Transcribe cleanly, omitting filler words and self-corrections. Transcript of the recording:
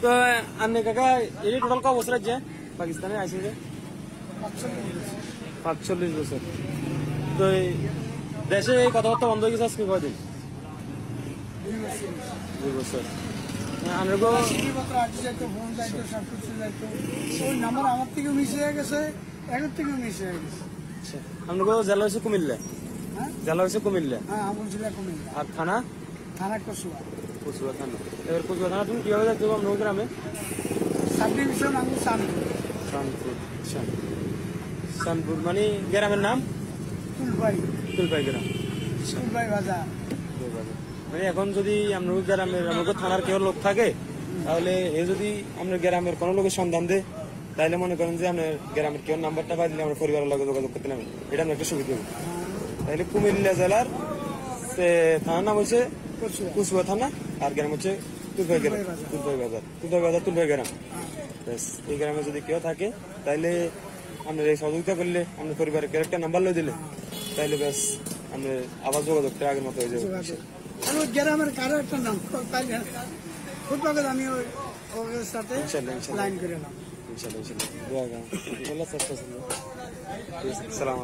তো আপনি কাকা এই টোটাল ক বছর আছে পাকিস্তানে আইসি যে 45 বছর। তো এই দেশে এই কথাবার্তা বন্ধ হয়ে গেছে আজকে কয়দিন? 2 বছর। আমরা আমার থেকে মিস হয়ে গেছে, একের থেকে মিস হয়ে গেছে। আমরা জেলা হয়েছে কুমিল্লা, জেলা হয়েছে কুমিল্লা, হ্যাঁ আমল জেলা কুমিল্লা। আর থানা থানা কসুয়া। কচুয়া থানা। এবার কচুয়া থানা তুমি কিভাবে যাচ্ছো আপনার গ্রামে? সাব ডিভিশন আমি শানপুর। শানপুর, আচ্ছা শানপুর মানে গ্রামের নাম? তুলবাই। তুলপাই গ্রাম, তুলবাই বাজার। মানে এখন যদি আপনার গ্রামের আমাদের থানার কেউ লোক থাকে তাহলে এ যদি আপনার গ্রামের কোনো লোকের সন্ধান দেয় তাহলে মনে করেন যে আপনার গ্রামের কেউ নাম্বারটা পাই দিলে আমরা পরিবারের লগে যোগাযোগ করতে নেবেন, এটা আমরা একটা সুবিধা হবে। তাহলে কুমিল্লা জেলার থানার নাম হচ্ছে কচুয়া থানা, আর গ্রাম হচ্ছে তুলপাই গ্রাম, তুলপাই বাজার, তুলপাই বাজার, তুলপাই গ্রাম। ব্যাস এই গ্রামে যদি কেউ থাকে তাহলে আপনার এই সহযোগিতা করলে আপনার পরিবারের কেউ একটা নাম্বার লই দিলে তাহলে ব্যাস আপনার আবার যোগাযোগটা আগের মতো হয়ে যাবে। গ্রামের কারো একটা নাম ফুটবলের আমি ওর সাথে লাইন করে এলাম। ইনশাল্লাহ ইনশাল্লাহ দোয়া করেন। সালাম।